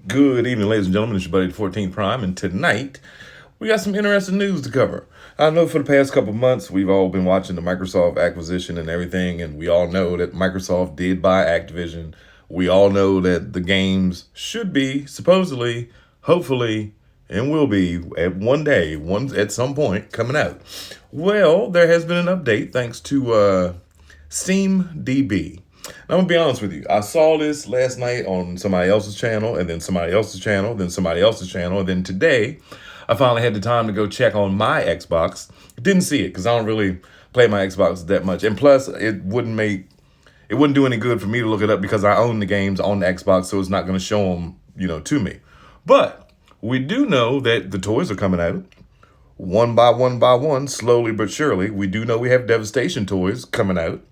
Good evening, ladies and gentlemen. It's your buddy, the 14th Prime, and tonight we got some interesting news to cover. I know for the past couple months we've all been watching the Microsoft acquisition and everything, and we all know that Microsoft did buy Activision. We all know that the games should be, supposedly, hopefully, and will be at one day, at some point, coming out. Well, there has been an update thanks to Steam DB. Now, I'm gonna be honest with you. I saw this last night on somebody else's channel, and then somebody else's channel, then somebody else's channel, and then today, I finally had the time to go check on my Xbox. Didn't see it because I don't really play my Xbox that much, and plus, it wouldn't do any good for me to look it up because I own the games on the Xbox, so it's not going to show them, to me. But we do know that the toys are coming out. One by one, slowly but surely. We do know we have Devastation toys coming out.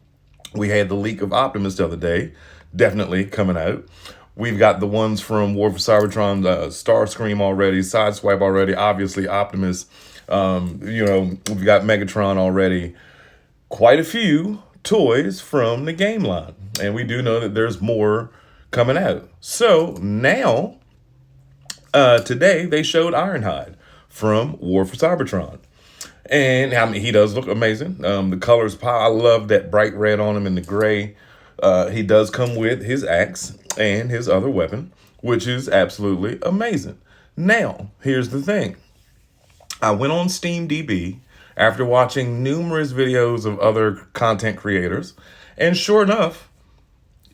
We had the leak of Optimus the other day, definitely coming out. We've got the ones from War for Cybertron, Starscream already, Sideswipe already, obviously Optimus. We've got Megatron already. Quite a few toys from the game line. And we do know that there's more coming out. So now, today, they showed Ironhide from War for Cybertron. And he does look amazing. The colors pop. I love that bright red on him and the gray. He does come with his axe and his other weapon, which is absolutely amazing. Now, here's the thing. I went on Steam DB after watching numerous videos of other content creators, and sure enough,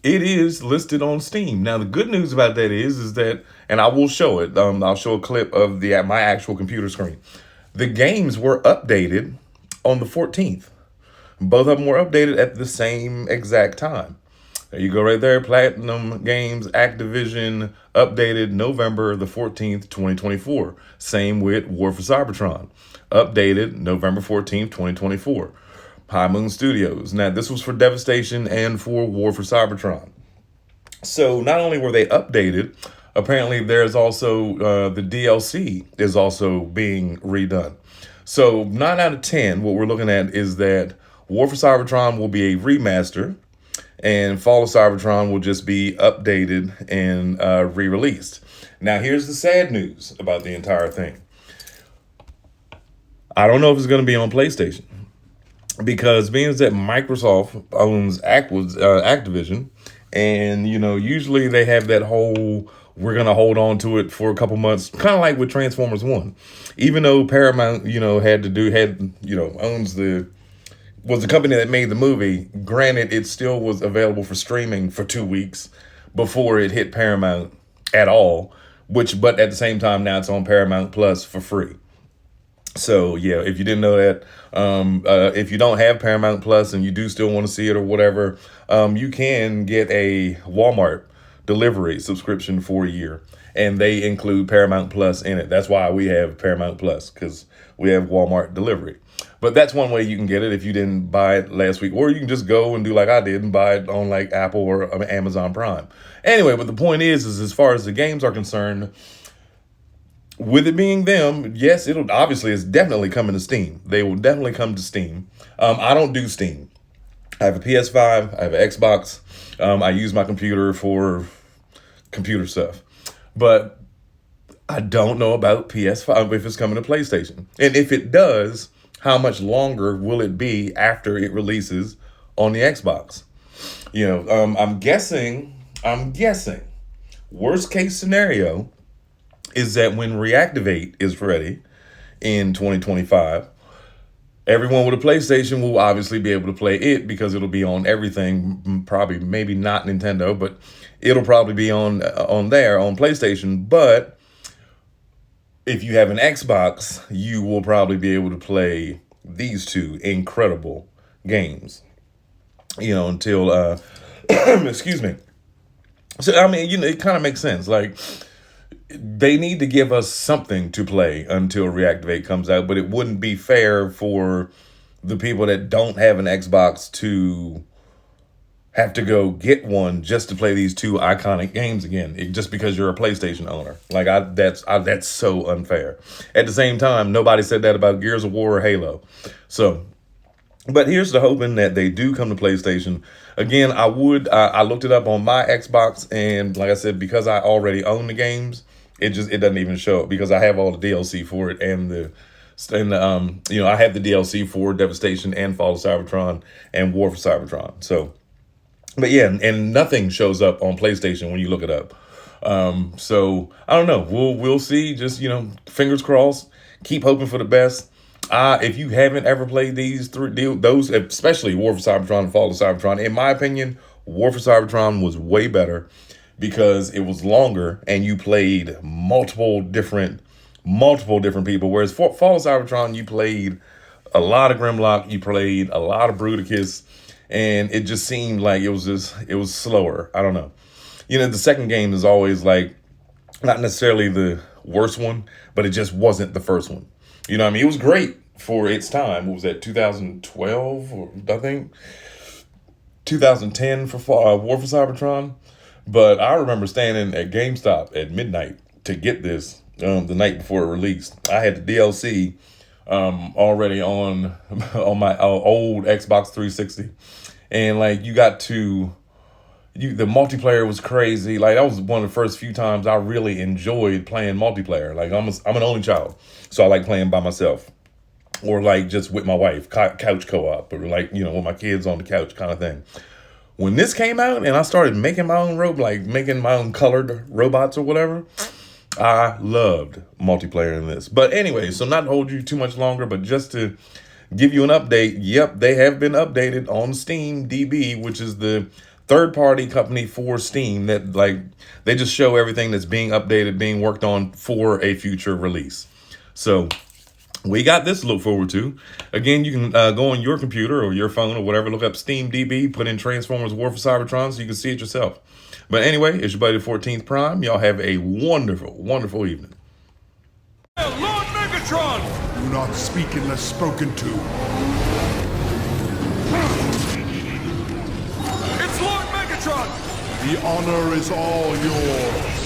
it is listed on Steam. Now, the good news about that is that, and I will show it. I'll show a clip of my actual computer screen. The games were updated on the 14th. Both of them were updated at the same exact time. There you go right there. Platinum Games, Activision, updated November the 14th, 2024. Same with War for Cybertron. Updated November 14th, 2024. High Moon Studios. Now, this was for Devastation and for War for Cybertron. So not only were they updated, apparently there's also the DLC is also being redone. So 9 out of 10, what we're looking at is that War for Cybertron will be a remaster and Fall of Cybertron will just be updated and re-released. Now, here's the sad news about the entire thing. I don't know if it's going to be on PlayStation because being that Microsoft owns Activision, and, usually they have that whole, we're going to hold on to it for a couple months, kind of like with Transformers 1. Even though Paramount, was the company that made the movie, granted, it still was available for streaming for 2 weeks before it hit Paramount at all, but at the same time, now it's on Paramount Plus for free. So, yeah, if you didn't know that, if you don't have Paramount Plus and you do still want to see it or whatever, you can get a Walmart delivery subscription for a year. And they include Paramount Plus in it. That's why we have Paramount Plus, because we have Walmart delivery. But that's one way you can get it if you didn't buy it last week. Or you can just go and do like I did and buy it on like Apple or Amazon Prime. Anyway, but the point is as far as the games are concerned, with it being them, yes, it's definitely coming to Steam. They will definitely come to Steam. I don't do Steam. I have a PS5, I have an Xbox. I use my computer for computer stuff. But I don't know about PS5 if it's coming to PlayStation. And if it does, how much longer will it be after it releases on the Xbox? I'm guessing, worst case scenario is that when Reactivate is ready in 2025, everyone with a PlayStation will obviously be able to play it because it'll be on everything, probably, maybe not Nintendo, but it'll probably be on PlayStation. But if you have an Xbox, you will probably be able to play these two incredible games, until, excuse me. So, it kind of makes sense. Like, they need to give us something to play until Reactivate comes out, but it wouldn't be fair for the people that don't have an Xbox to have to go get one just to play these two iconic games again, just because you're a PlayStation owner. Like, that's so unfair. At the same time, nobody said that about Gears of War or Halo. So But here's the hoping that they do come to PlayStation. Again, I looked it up on my Xbox, and like I said, because I already own the games, it doesn't even show up because I have all the DLC for it and I have the DLC for Devastation and Fall of Cybertron and War for Cybertron. So, but yeah, and nothing shows up on PlayStation when you look it up. So I don't know. We'll see. Just fingers crossed. Keep hoping for the best. If you haven't ever played those, especially War for Cybertron and Fall of Cybertron, in my opinion, War for Cybertron was way better because it was longer and you played multiple different people. Whereas Fall of Cybertron, you played a lot of Grimlock, you played a lot of Bruticus, and it just seemed like it was slower. I don't know. The second game is always like not necessarily the worst one, but it just wasn't the first one. You know what I mean? It was great for its time. What was that, 2012? Or I think 2010 for War for Cybertron. But I remember standing at GameStop at midnight to get this the night before it released. I had the DLC already on my old Xbox 360. And like the multiplayer was crazy. Like that was one of the first few times I really enjoyed playing multiplayer. Like I'm an only child, so I like playing by myself, or like just with my wife, couch co-op, or like with my kids on the couch kind of thing. When this came out and I started making my own making my own colored robots or whatever, I loved multiplayer in this. But anyway, so not to hold you too much longer, but just to give you an update. Yep, they have been updated on Steam DB, which is the third-party company for Steam that they just show everything that's being updated, being worked on for a future release. So we got this to look forward to. Again, you can go on your computer or your phone or whatever, look up Steam DB, put in Transformers War for Cybertron so you can see it yourself. But anyway, it's your buddy 14th Prime. Y'all have a wonderful, wonderful evening. Lord Megatron! Do not speak unless spoken to. It's Lord Megatron! The honor is all yours.